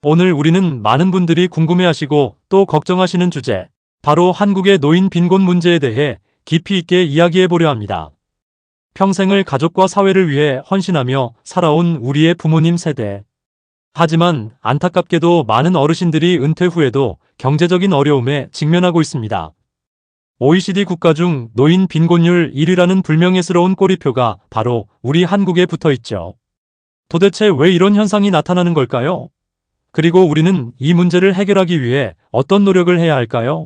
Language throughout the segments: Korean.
오늘 우리는 많은 분들이 궁금해하시고 또 걱정하시는 주제, 바로 한국의 노인 빈곤 문제에 대해 깊이 있게 이야기해 보려 합니다. 평생을 가족과 사회를 위해 헌신하며 살아온 우리의 부모님 세대. 하지만 안타깝게도 많은 어르신들이 은퇴 후에도 경제적인 어려움에 직면하고 있습니다. OECD 국가 중 노인 빈곤율 1위라는 불명예스러운 꼬리표가 바로 우리 한국에 붙어 있죠. 도대체 왜 이런 현상이 나타나는 걸까요? 그리고 우리는 이 문제를 해결하기 위해 어떤 노력을 해야 할까요?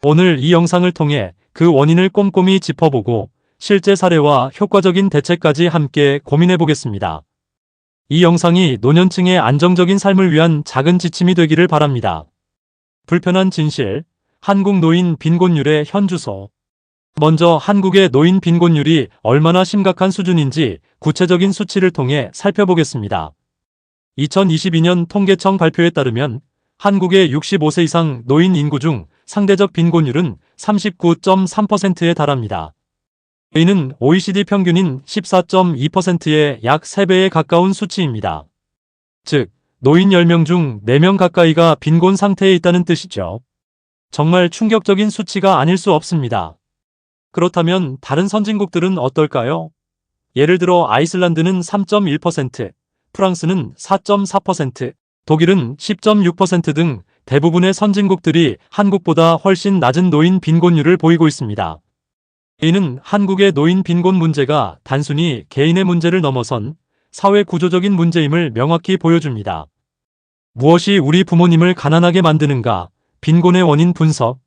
오늘 이 영상을 통해 그 원인을 꼼꼼히 짚어보고 실제 사례와 효과적인 대책까지 함께 고민해 보겠습니다. 이 영상이 노년층의 안정적인 삶을 위한 작은 지침이 되기를 바랍니다. 불편한 진실, 한국 노인 빈곤율의 현주소. 먼저 한국의 노인 빈곤율이 얼마나 심각한 수준인지 구체적인 수치를 통해 살펴보겠습니다. 2022년 통계청 발표에 따르면 한국의 65세 이상 노인 인구 중 상대적 빈곤율은 39.3%에 달합니다. 이는 OECD 평균인 14.2%의 약 3배에 가까운 수치입니다. 즉, 노인 10명 중 4명 가까이가 빈곤 상태에 있다는 뜻이죠. 정말 충격적인 수치가 아닐 수 없습니다. 그렇다면 다른 선진국들은 어떨까요? 예를 들어 아이슬란드는 3.1%, 프랑스는 4.4%, 독일은 10.6% 등 대부분의 선진국들이 한국보다 훨씬 낮은 노인 빈곤율을 보이고 있습니다. 이는 한국의 노인 빈곤 문제가 단순히 개인의 문제를 넘어선 사회 구조적인 문제임을 명확히 보여줍니다. 무엇이 우리 부모님을 가난하게 만드는가? 빈곤의 원인 분석.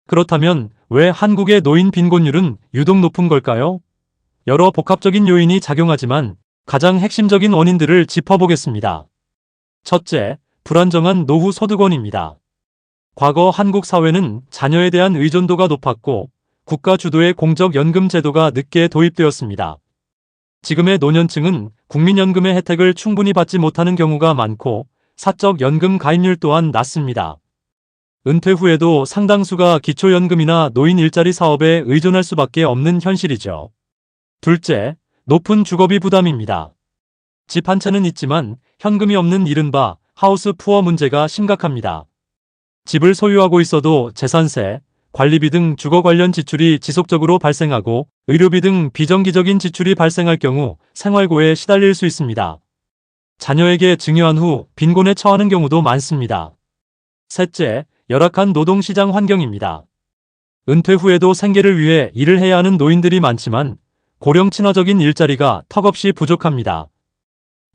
그렇다면 왜 한국의 노인 빈곤율은 유독 높은 걸까요? 여러 복합적인 요인이 작용하지만 가장 핵심적인 원인들을 짚어보겠습니다. 첫째, 불안정한 노후 소득원입니다. 과거 한국 사회는 자녀에 대한 의존도가 높았고 국가 주도의 공적연금 제도가 늦게 도입되었습니다. 지금의 노년층은 국민연금의 혜택을 충분히 받지 못하는 경우가 많고 사적 연금 가입률 또한 낮습니다. 은퇴 후에도 상당수가 기초연금이나 노인 일자리 사업에 의존할 수밖에 없는 현실이죠. 둘째, 높은 주거비 부담입니다. 집 한 채는 있지만 현금이 없는 이른바 하우스 푸어 문제가 심각합니다. 집을 소유하고 있어도 재산세, 관리비 등 주거 관련 지출이 지속적으로 발생하고 의료비 등 비정기적인 지출이 발생할 경우 생활고에 시달릴 수 있습니다. 자녀에게 증여한 후 빈곤에 처하는 경우도 많습니다. 셋째, 열악한 노동시장 환경입니다. 은퇴 후에도 생계를 위해 일을 해야 하는 노인들이 많지만 고령 친화적인 일자리가 턱없이 부족합니다.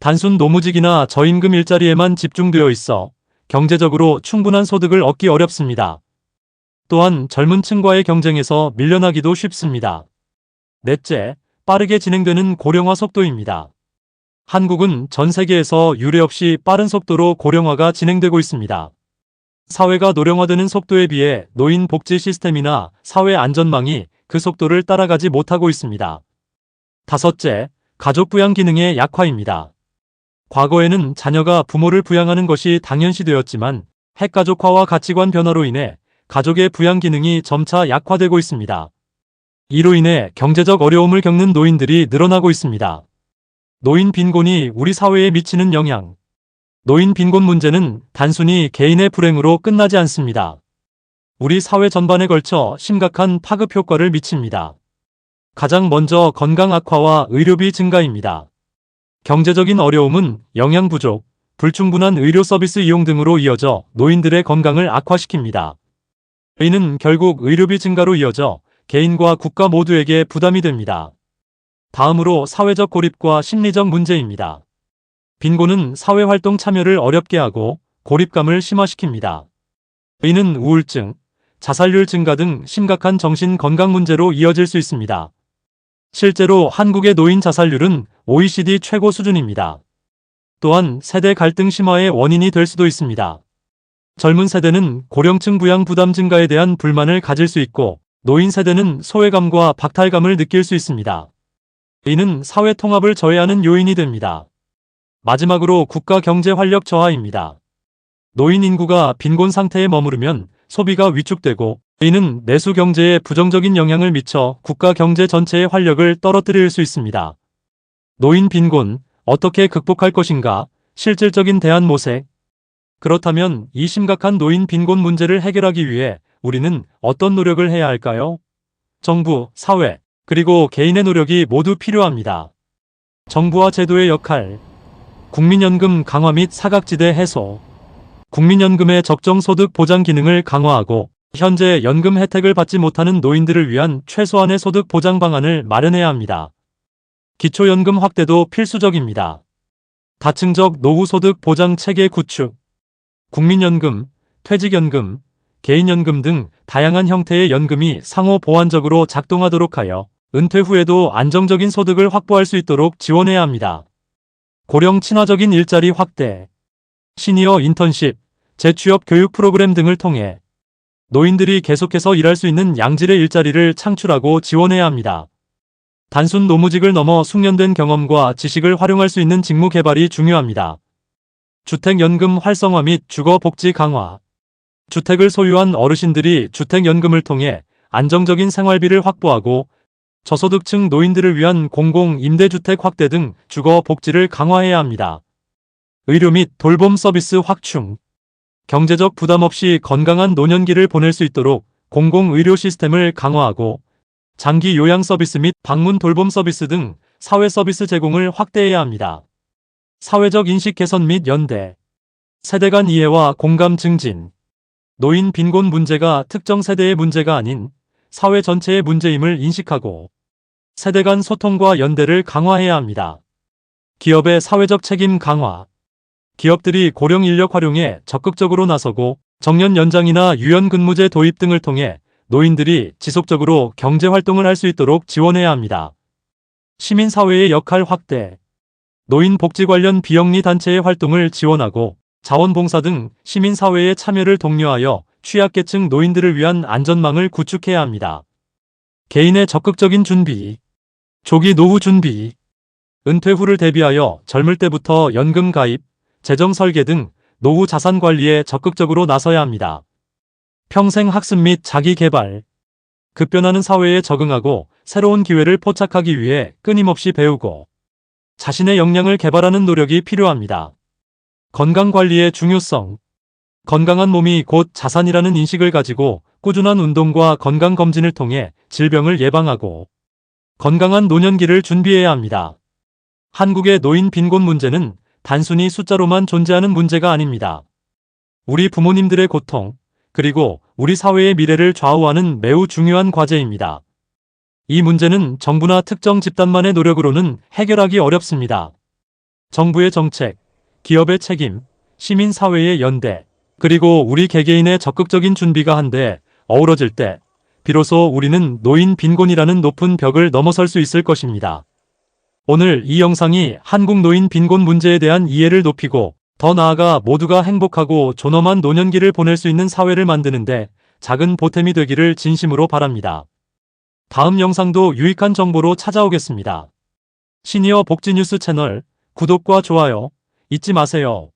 단순 노무직이나 저임금 일자리에만 집중되어 있어 경제적으로 충분한 소득을 얻기 어렵습니다. 또한 젊은 층과의 경쟁에서 밀려나기도 쉽습니다. 넷째, 빠르게 진행되는 고령화 속도입니다. 한국은 전 세계에서 유례 없이 빠른 속도로 고령화가 진행되고 있습니다. 사회가 노령화되는 속도에 비해 노인 복지 시스템이나 사회 안전망이 그 속도를 따라가지 못하고 있습니다. 다섯째, 가족 부양 기능의 약화입니다. 과거에는 자녀가 부모를 부양하는 것이 당연시되었지만 핵가족화와 가치관 변화로 인해 가족의 부양 기능이 점차 약화되고 있습니다. 이로 인해 경제적 어려움을 겪는 노인들이 늘어나고 있습니다. 노인 빈곤이 우리 사회에 미치는 영향. 노인 빈곤 문제는 단순히 개인의 불행으로 끝나지 않습니다. 우리 사회 전반에 걸쳐 심각한 파급 효과를 미칩니다. 가장 먼저 건강 악화와 의료비 증가입니다. 경제적인 어려움은 영양 부족, 불충분한 의료 서비스 이용 등으로 이어져 노인들의 건강을 악화시킵니다. 이는 결국 의료비 증가로 이어져 개인과 국가 모두에게 부담이 됩니다. 다음으로 사회적 고립과 심리적 문제입니다. 빈곤은 사회활동 참여를 어렵게 하고 고립감을 심화시킵니다. 이는 우울증, 자살률 증가 등 심각한 정신 건강 문제로 이어질 수 있습니다. 실제로 한국의 노인 자살률은 OECD 최고 수준입니다. 또한 세대 갈등 심화의 원인이 될 수도 있습니다. 젊은 세대는 고령층 부양 부담 증가에 대한 불만을 가질 수 있고 노인 세대는 소외감과 박탈감을 느낄 수 있습니다. 이는 사회 통합을 저해하는 요인이 됩니다. 마지막으로 국가 경제 활력 저하입니다. 노인 인구가 빈곤 상태에 머무르면 소비가 위축되고 이는 내수 경제에 부정적인 영향을 미쳐 국가 경제 전체의 활력을 떨어뜨릴 수 있습니다. 노인 빈곤, 어떻게 극복할 것인가? 실질적인 대안 모색. 그렇다면 이 심각한 노인 빈곤 문제를 해결하기 위해 우리는 어떤 노력을 해야 할까요? 정부, 사회, 그리고 개인의 노력이 모두 필요합니다. 정부와 제도의 역할, 국민연금 강화 및 사각지대 해소, 국민연금의 적정소득 보장 기능을 강화하고 현재 연금 혜택을 받지 못하는 노인들을 위한 최소한의 소득 보장 방안을 마련해야 합니다. 기초연금 확대도 필수적입니다. 다층적 노후소득 보장 체계 구축, 국민연금, 퇴직연금, 개인연금 등 다양한 형태의 연금이 상호 보완적으로 작동하도록 하여 은퇴 후에도 안정적인 소득을 확보할 수 있도록 지원해야 합니다. 고령 친화적인 일자리 확대, 시니어 인턴십, 재취업 교육 프로그램 등을 통해 노인들이 계속해서 일할 수 있는 양질의 일자리를 창출하고 지원해야 합니다. 단순 노무직을 넘어 숙련된 경험과 지식을 활용할 수 있는 직무 개발이 중요합니다. 주택연금 활성화 및 주거복지 강화, 주택을 소유한 어르신들이 주택연금을 통해 안정적인 생활비를 확보하고 저소득층 노인들을 위한 공공임대주택 확대 등 주거복지를 강화해야 합니다. 의료 및 돌봄 서비스 확충, 경제적 부담 없이 건강한 노년기를 보낼 수 있도록 공공의료 시스템을 강화하고 장기 요양 서비스 및 방문 돌봄 서비스 등 사회 서비스 제공을 확대해야 합니다. 사회적 인식 개선 및 연대, 세대 간 이해와 공감 증진, 노인 빈곤 문제가 특정 세대의 문제가 아닌 사회 전체의 문제임을 인식하고 세대 간 소통과 연대를 강화해야 합니다. 기업의 사회적 책임 강화, 기업들이 고령 인력 활용에 적극적으로 나서고 정년 연장이나 유연근무제 도입 등을 통해 노인들이 지속적으로 경제활동을 할 수 있도록 지원해야 합니다. 시민사회의 역할 확대, 노인 복지 관련 비영리 단체의 활동을 지원하고 자원봉사 등 시민사회의 참여를 독려하여 취약계층 노인들을 위한 안전망을 구축해야 합니다. 개인의 적극적인 준비, 조기 노후 준비, 은퇴 후를 대비하여 젊을 때부터 연금 가입, 재정 설계 등 노후 자산 관리에 적극적으로 나서야 합니다. 평생 학습 및 자기 개발, 급변하는 사회에 적응하고 새로운 기회를 포착하기 위해 끊임없이 배우고 자신의 역량을 개발하는 노력이 필요합니다. 건강관리의 중요성, 건강한 몸이 곧 자산이라는 인식을 가지고 꾸준한 운동과 건강검진을 통해 질병을 예방하고 건강한 노년기를 준비해야 합니다. 한국의 노인 빈곤 문제는 단순히 숫자로만 존재하는 문제가 아닙니다. 우리 부모님들의 고통, 그리고 우리 사회의 미래를 좌우하는 매우 중요한 과제입니다. 이 문제는 정부나 특정 집단만의 노력으로는 해결하기 어렵습니다. 정부의 정책, 기업의 책임, 시민사회의 연대, 그리고 우리 개개인의 적극적인 준비가 한데 어우러질 때 비로소 우리는 노인 빈곤이라는 높은 벽을 넘어설 수 있을 것입니다. 오늘 이 영상이 한국 노인 빈곤 문제에 대한 이해를 높이고 더 나아가 모두가 행복하고 존엄한 노년기를 보낼 수 있는 사회를 만드는데 작은 보탬이 되기를 진심으로 바랍니다. 다음 영상도 유익한 정보로 찾아오겠습니다. 시니어 복지 뉴스 채널 구독과 좋아요 잊지 마세요.